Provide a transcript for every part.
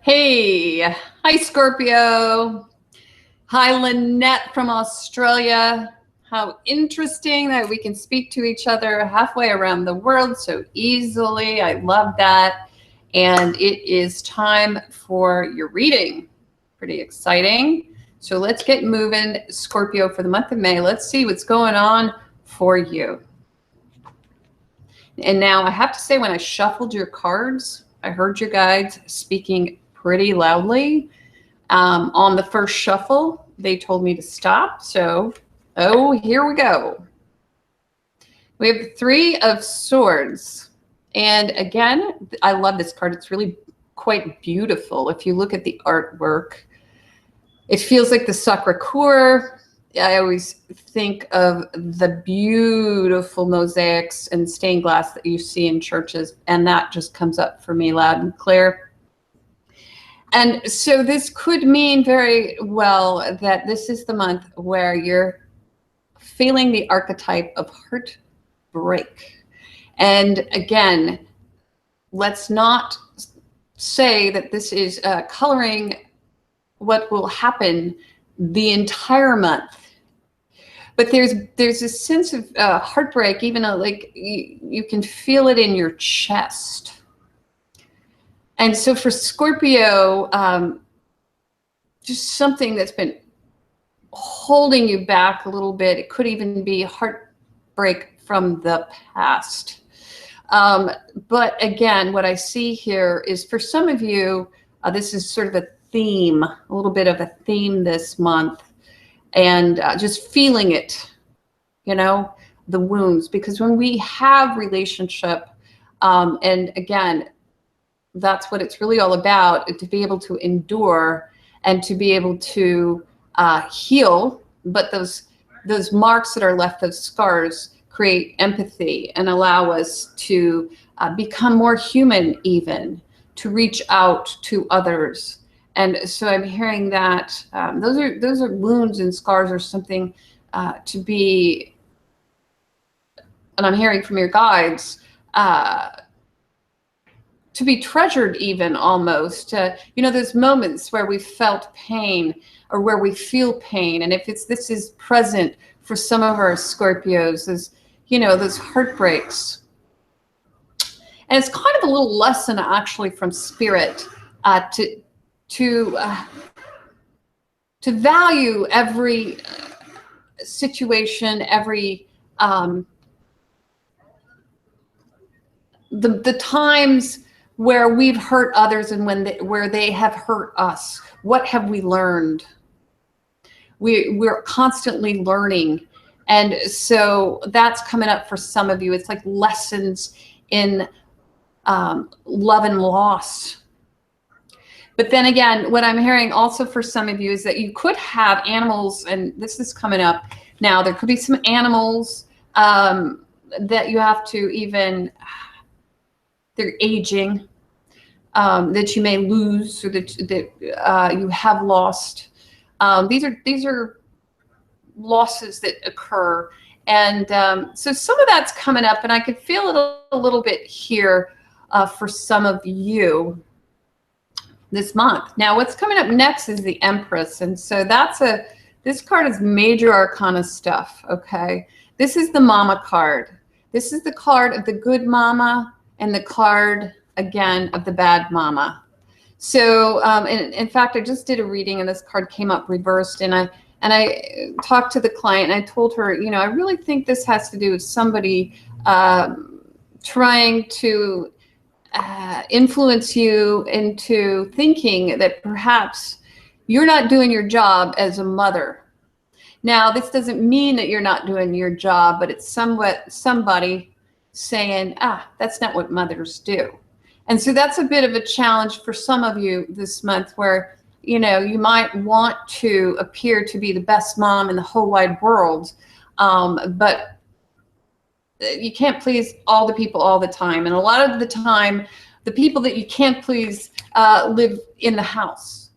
Hey, hi Scorpio. Hi Lynette from Australia. How interesting that we can speak to each other halfway around the world so easily. I love that. And it is time for your reading. Pretty exciting. So let's get moving, Scorpio, for the month of May. Let's see what's going on for you. And now I have to say, when I shuffled your cards, I heard your guides speaking pretty loudly. On the first shuffle, they told me to stop. So, here we go. We have the Three of Swords. And again, I love this card. It's really quite beautiful. If you look at the artwork, it feels like the Sacre Coeur. I always think of the beautiful mosaics and stained glass that you see in churches, and that just comes up for me loud and clear. And so this could mean very well that this is the month where you're feeling the archetype of heartbreak. And again, let's not say that this is coloring what will happen the entire month. But there's a sense of heartbreak, even though, like, you can feel it in your chest. And so for Scorpio, just something that's been holding you back a little bit. It could even be heartbreak from the past. But again, what I see here is, for some of you, this is sort of a theme, a little bit of a theme this month. And just feeling it, you know, the wounds. Because when we have relationship, and again, that's what it's really all about, to be able to endure and to be able to heal. But those marks that are left, those scars, create empathy and allow us to become more human, even to reach out to others. And so I'm hearing that those are wounds and scars, or something to be, and I'm hearing from your guides, to be treasured, even almost. You know, there's moments where we felt pain, or where we feel pain. And if this is present for some of our Scorpios, those heartbreaks. And it's kind of a little lesson, actually, from Spirit, to value every situation, every the times where we've hurt others, and where they have hurt us. What have we learned? We're constantly learning. And so that's coming up for some of you. It's like lessons in love and loss. But then again, what I'm hearing also for some of you is that you could have animals, and this is coming up now. There could be some animals that you have to they're aging, that you may lose, or that you have lost. These are losses that occur. And so some of that's coming up, and I could feel it a little bit here for some of you this month. Now, what's coming up next is the Empress. And so this card is major arcana stuff, okay? This is the mama card. This is the card of the good mama, and the card, again, of the bad mama. So, in fact, I just did a reading, and this card came up reversed, and I talked to the client, and I told her, I really think this has to do with somebody trying to influence you into thinking that perhaps you're not doing your job as a mother. Now, this doesn't mean that you're not doing your job, but it's somebody saying, that's not what mothers do. And so that's a bit of a challenge for some of you this month, where, you might want to appear to be the best mom in the whole wide world, but you can't please all the people all the time. And a lot of the time, the people that you can't please live in the house.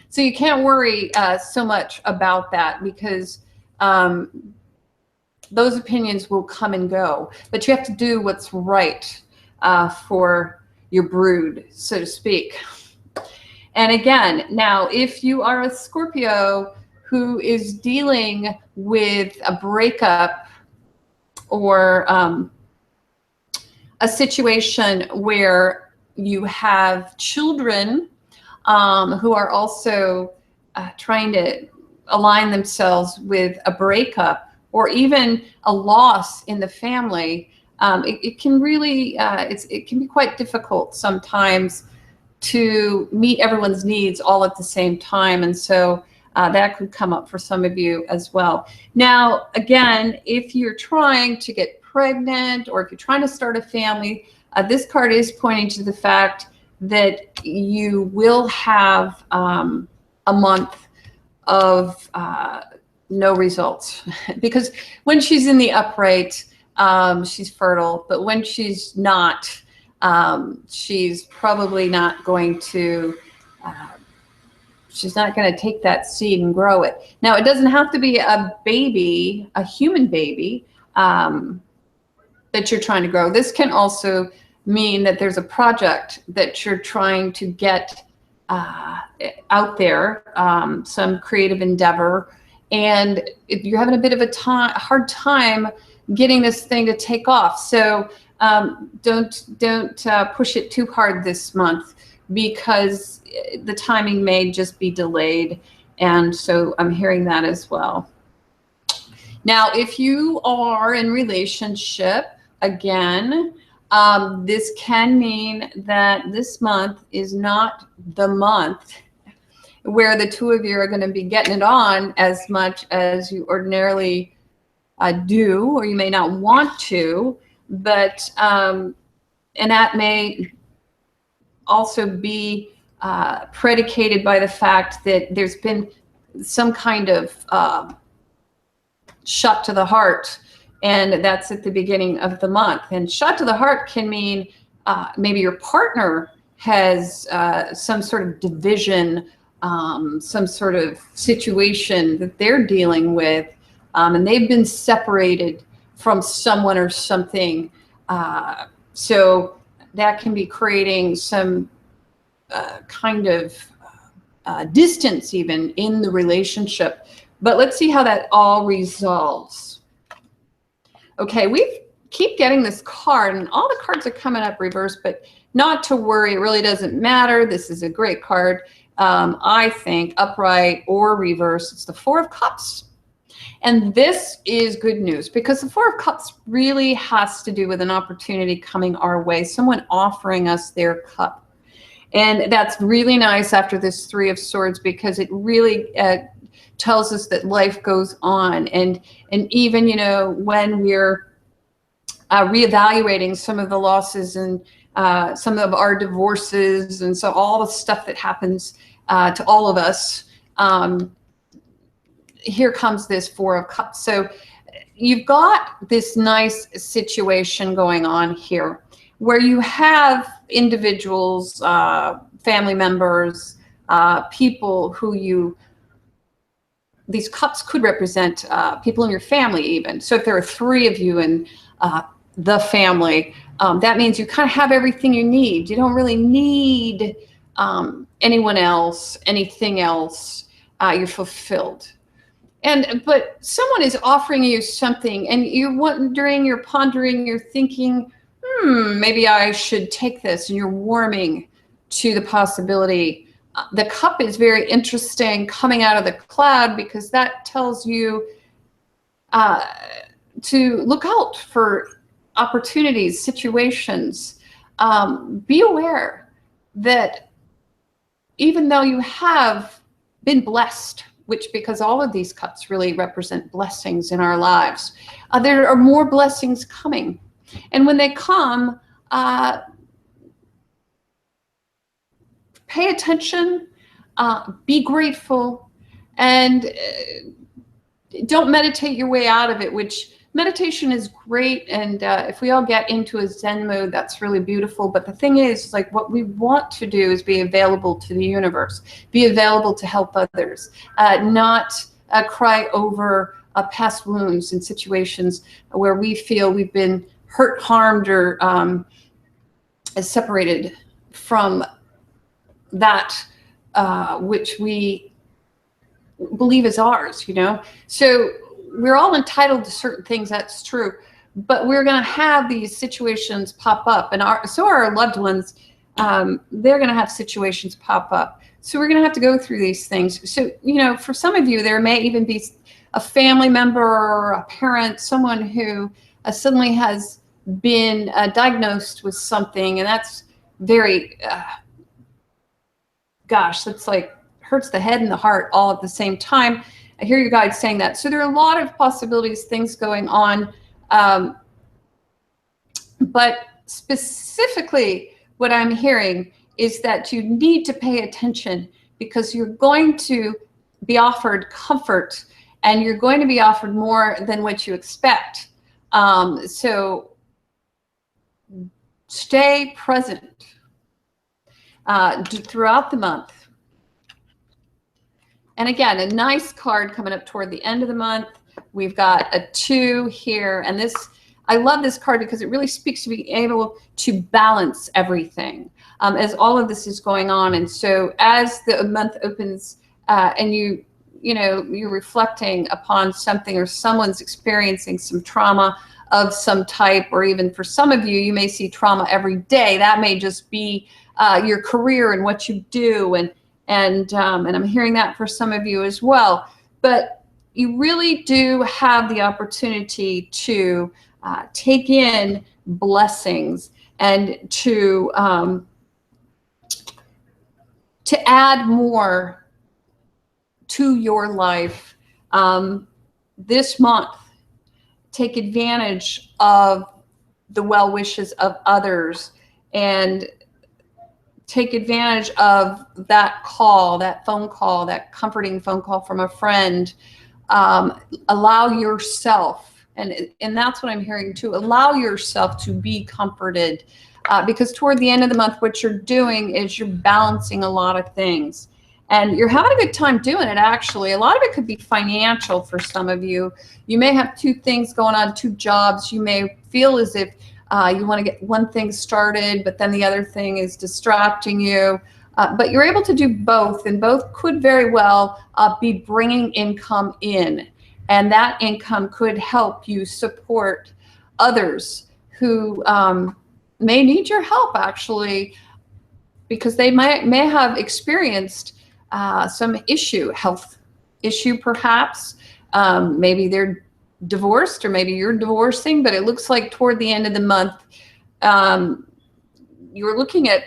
So you can't worry so much about that, because those opinions will come and go. But you have to do what's right for your brood, so to speak. And again, now, if you are a Scorpio who is dealing with a breakup or a situation where you have children who are also trying to align themselves with a breakup or even a loss in the family, it can really, it can be quite difficult sometimes to meet everyone's needs all at the same time. And so that could come up for some of you as well. Now, again, if you're trying to get pregnant or if you're trying to start a family, this card is pointing to the fact that you will have a month of no results. Because when she's in the upright, she's fertile, but when she's not, she's probably not going to, she's not going to take that seed and grow it. Now, it doesn't have to be a baby, a human baby, that you're trying to grow. This can also mean that there's a project that you're trying to get out there, some creative endeavor, and you're having a bit of a hard time getting this thing to take off. So don't push it too hard this month, because the timing may just be delayed. And so I'm hearing that as well. Now, if you are in relationship, again, this can mean that this month is not the month where the two of you are going to be getting it on as much as you ordinarily do, or you may not want to, but and that may also be predicated by the fact that there's been some kind of shot to the heart, and that's at the beginning of the month. And shot to the heart can mean maybe your partner has some sort of division, some sort of situation that they're dealing with, and they've been separated from someone or something. So that can be creating some kind of distance even in the relationship. But let's see how that all resolves. Okay, we keep getting this card, and all the cards are coming up reversed, but not to worry, it really doesn't matter. This is a great card. I think upright or reverse, it's the Four of Cups. And this is good news, because the Four of Cups really has to do with an opportunity coming our way, someone offering us their cup. And that's really nice after this Three of Swords, because it really tells us that life goes on. And even, you know, when we're reevaluating some of the losses and some of our divorces, and so all the stuff that happens to all of us, here comes this Four of Cups. So you've got this nice situation going on here where you have individuals, family members, people who these cups could represent people in your family even. So if there are three of you in the family, that means you kind of have everything you need. You don't really need anyone else, anything else. You're fulfilled. But someone is offering you something, and you're wondering, you're pondering, you're thinking, maybe I should take this, and you're warming to the possibility. The cup is very interesting coming out of the cloud, because that tells you to look out for opportunities, situations. Be aware that even though you have been blessed, which, because all of these cups really represent blessings in our lives, there are more blessings coming. And when they come, pay attention, be grateful, and don't meditate your way out of it, which meditation is great. And if we all get into a Zen mode, that's really beautiful. But the thing is, like, what we want to do is be available to the universe, be available to help others, not cry over past wounds and situations where we feel we've been hurt, harmed, or separated from that which we believe is ours, you know? So we're all entitled to certain things, that's true. But we're going to have these situations pop up, and so are our loved ones. They're going to have situations pop up. So we're going to have to go through these things. So, you know, for some of you, there may even be a family member or a parent, someone who suddenly has been diagnosed with something, and that's very, gosh, that's like hurts the head and the heart all at the same time. I hear your guides saying that. So there are a lot of possibilities, things going on. But specifically, what I'm hearing is that you need to pay attention, because you're going to be offered comfort, and you're going to be offered more than what you expect. So stay present throughout the month. And again, a nice card coming up toward the end of the month. We've got a 2 here, and this, I love this card because it really speaks to being able to balance everything as all of this is going on. And so as the month opens and you're reflecting upon something, or someone's experiencing some trauma of some type, or even for some of you, you may see trauma every day. That may just be your career and what you do, and I'm hearing that for some of you as well. But you really do have the opportunity to take in blessings, and to add more to your life this month. Take advantage of the well wishes of others, and take advantage of that call, that phone call, that comforting phone call from a friend. Allow yourself, and that's what I'm hearing too, allow yourself to be comforted, because toward the end of the month, what you're doing is you're balancing a lot of things, and you're having a good time doing it. Actually, a lot of it could be financial for some of you. You may have 2 things going on, 2 jobs. You may feel as if you want to get one thing started, but then the other thing is distracting you. But you're able to do both, and both could very well be bringing income in. And that income could help you support others who may need your help, actually, because they may have experienced some health issue perhaps. Maybe they're divorced, or maybe you're divorcing, but it looks like toward the end of the month, you're looking at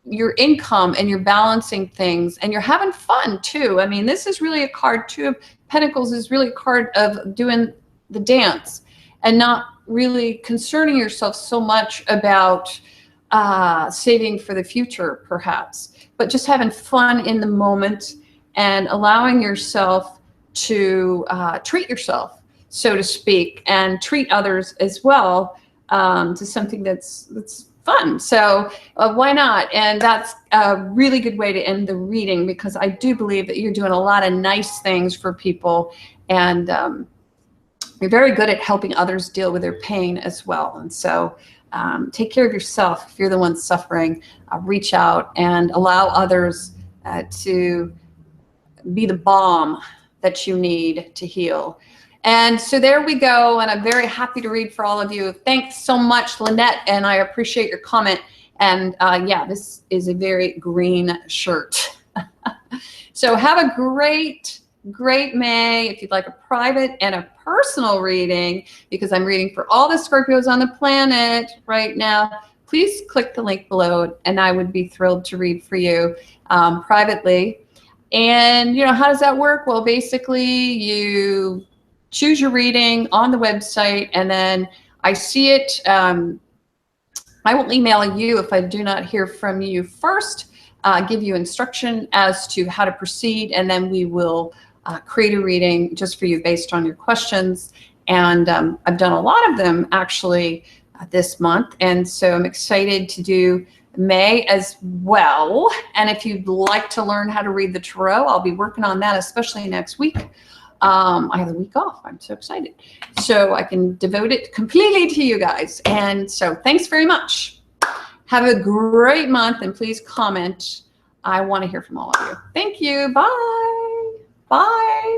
your income and you're balancing things, and you're having fun too. I mean, this is really a card. 2 of Pentacles is really a card of doing the dance, and not really concerning yourself so much about saving for the future perhaps, but just having fun in the moment, and allowing yourself to treat yourself, so to speak, and treat others as well to something that's fun. So why not? And that's a really good way to end the reading, because I do believe that you're doing a lot of nice things for people, and you're very good at helping others deal with their pain as well. And so take care of yourself. If you're the one suffering, reach out and allow others to be the balm that you need to heal. And so there we go. And I'm very happy to read for all of you. Thanks so much, Lynette. And I appreciate your comment. And yeah, this is a very green shirt. So have a great May. If you'd like a private and a personal reading, because I'm reading for all the Scorpios on the planet right now, please click the link below, and I would be thrilled to read for you privately. And, you know, how does that work? Well, basically, you choose your reading on the website, and then I see it. I will email you if I do not hear from you first, give you instruction as to how to proceed, and then we will create a reading just for you based on your questions. And I've done a lot of them actually this month, and so I'm excited to do May as well. And if you'd like to learn how to read the tarot, I'll be working on that, especially next week. I have a week off. I'm so excited. So I can devote it completely to you guys. And so thanks very much. Have a great month, and please comment I want to hear from all of you. Thank you. Bye. Bye.